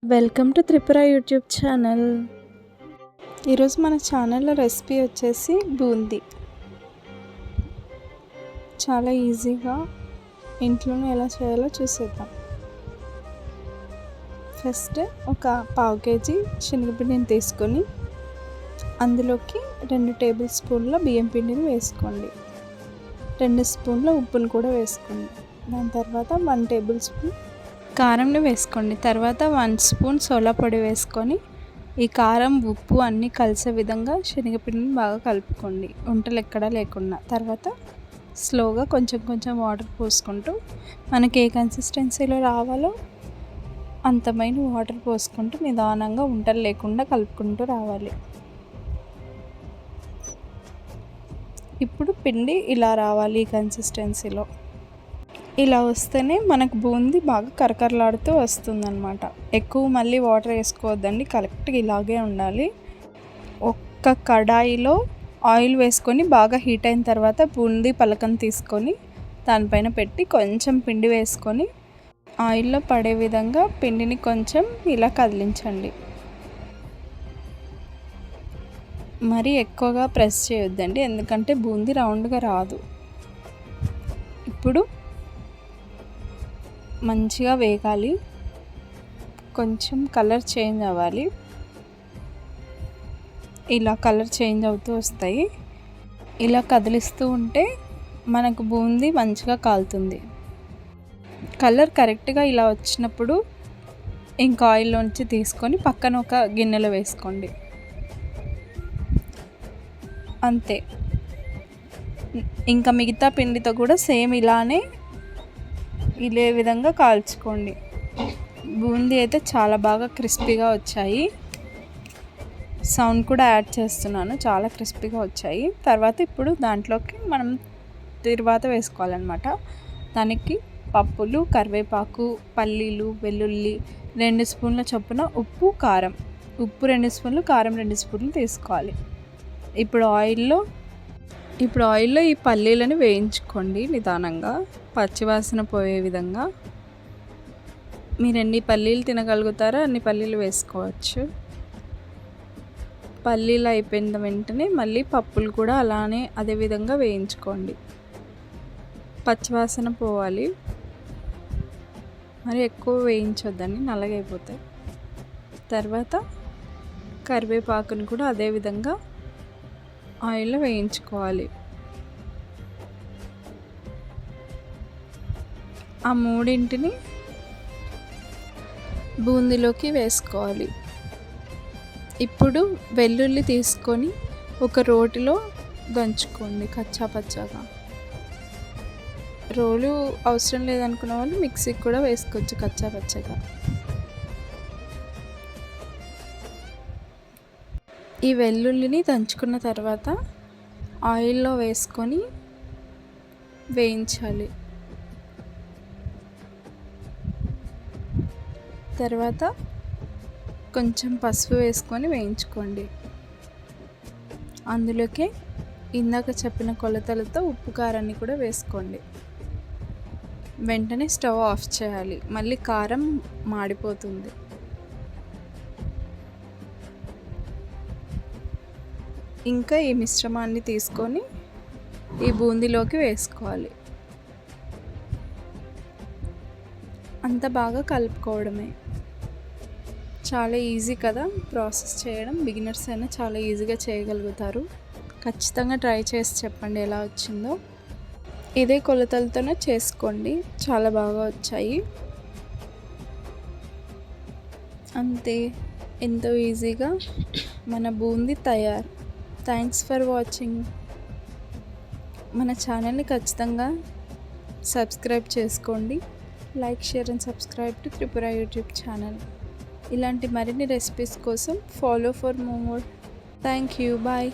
Welcome to Tripura YouTube channel. ఈరోజు మన ఛానల్లో రెసిపీ వచ్చేసి బూందీ. చాలా ఈజీగా ఇంట్లోనే ఎలా చేయాలో చూసేద్దాం. ఫస్ట్ ఒక పావు కేజీ శనగపిండిని తీసుకొని అందులోకి 2 టేబుల్ స్పూన్ల బియ్యం పిండిని వేసుకోండి. 2 స్పూన్ల ఉప్పును కూడా వేసుకోండి. దాని తర్వాత 1 టేబుల్ స్పూన్ కారంని వేసుకోండి. తర్వాత 1 స్పూన్ సోలా పొడి వేసుకొని ఈ కారం ఉప్పు అన్నీ కలిసే విధంగా శనగపిండిని బాగా కలుపుకోండి, ఉంటలు ఎక్కడా లేకుండా. తర్వాత స్లోగా కొంచెం వాటర్ పోసుకుంటూ మనకి ఏ కన్సిస్టెన్సీలో రావాలో అంతమైన వాటర్ పోసుకుంటూ నిదానంగా ఉంటలు లేకుండా కలుపుకుంటూ రావాలి. ఇప్పుడు పిండి ఇలా రావాలి ఈ కన్సిస్టెన్సీలో. ఇలా వస్తేనే మనకు బూందీ బాగా కరకరలాడుతూ వస్తుందన్నమాట. ఎక్కువ మళ్ళీ వాటర్ వేసుకోవద్దండి, కరెక్ట్గా ఇలాగే ఉండాలి. ఒక్క కడాయిలో ఆయిల్ వేసుకొని బాగా హీట్ అయిన తర్వాత బూందీ పలకను తీసుకొని దానిపైన పెట్టి కొంచెం పిండి వేసుకొని ఆయిల్లో పడే విధంగా పిండిని కొంచెం ఇలా కదిలించండి. మరీ ఎక్కువగా ప్రెస్ చేయొద్దండి, ఎందుకంటే బూందీ రౌండ్గా రాదు. ఇప్పుడు మంచిగా వేగాలి, కొంచెం కలర్ చేంజ్ అవ్వాలి. ఇలా కలర్ చేంజ్ అవుతూ వస్తాయి. ఇలా కదిలిస్తూ ఉంటే మనకు బూందీ మంచిగా కాలుతుంది. కలర్ కరెక్ట్గా ఇలా వచ్చినప్పుడు ఇంకా ఆయిల్లోంచి తీసుకొని పక్కన ఒక గిన్నెలో వేసుకోండి. అంతే. ఇంకా మిగతా పిండితో కూడా సేమ్ ఇలానే ఇదే విధంగా కాల్చుకోండి. బూందీ అయితే చాలా బాగా క్రిస్పీగా వచ్చాయి. సౌండ్ కూడా యాడ్ చేస్తున్నాను, చాలా క్రిస్పీగా వచ్చాయి. తర్వాత ఇప్పుడు దాంట్లోకి మనం తిరువాత వేసుకోవాలన్నమాట. దానికి పప్పులు, కరివేపాకు, పల్లీలు, వెల్లుల్లి 2 స్పూన్ల చొప్పున ఉప్పు, కారం. ఉప్పు 2 స్పూన్లు, కారం 2 స్పూన్లు తీసుకోవాలి. ఇప్పుడు ఆయిల్లో ఈ పల్లీలను వేయించుకోండి నిదానంగా, పచ్చివాసన పోయే విధంగా. మీరు ఎన్ని పల్లీలు తినగలుగుతారో అన్ని పల్లీలు వేసుకోవచ్చు. పల్లీలు అయిపోయిన వెంటనే మళ్ళీ పప్పులు కూడా అలానే అదే విధంగా వేయించుకోండి. పచ్చివాసన పోవాలి, మరి ఎక్కువ వేయించొద్దని నల్లగైపోతాయి. తర్వాత కరివేపాకును కూడా అదే విధంగా ఆయిల్లో వేయించుకోవాలి. ఆ మూడింటిని బూందీలోకి వేసుకోవాలి. ఇప్పుడు వెల్లుల్లి తీసుకొని ఒక రోటిలో దంచుకోండి కచ్చాపచ్చాగా. రోలు అవసరం లేదనుకున్న వాళ్ళు మిక్సీకి కూడా వేసుకోవచ్చు కచ్చాపచ్చగా. ఈ వెల్లుల్లిని దంచుకున్న తర్వాత ఆయిల్లో వేసుకొని వేయించాలి. తర్వాత కొంచెం పసుపు వేసుకొని వేయించుకోండి. అందులోకి ఇందాక చెప్పిన కొలతలతో ఉప్పు, కారాన్ని కూడా వేసుకోండి. వెంటనే స్టవ్ ఆఫ్ చేయాలి, మళ్ళీ కారం మాడిపోతుంది. ఇంకా ఈ మిశ్రమాన్ని తీసుకొని ఈ బూందీలోకి వేసుకోవాలి. అంత బాగా కలుపుకోవడమే. చాలా ఈజీ కదా ప్రాసెస్ చేయడం. బిగినర్స్ అయినా చాలా ఈజీగా చేయగలుగుతారు. ఖచ్చితంగా ట్రై చేసి చెప్పండి ఎలా వచ్చిందో. ఇదే కొలతలతోనే చేసుకోండి, చాలా బాగా వచ్చాయి. అంతే, ఎంతో ఈజీగా మన బూందీ తయారు. Thanks for watching. మన ఛానల్ని ఖచ్చితంగా సబ్స్క్రైబ్ చేసుకోండి. Like, share and subscribe to Tripura YouTube channel. ఇలాంటి మరిన్ని రెసిపీస్ కోసం follow for more. Thank you. Bye.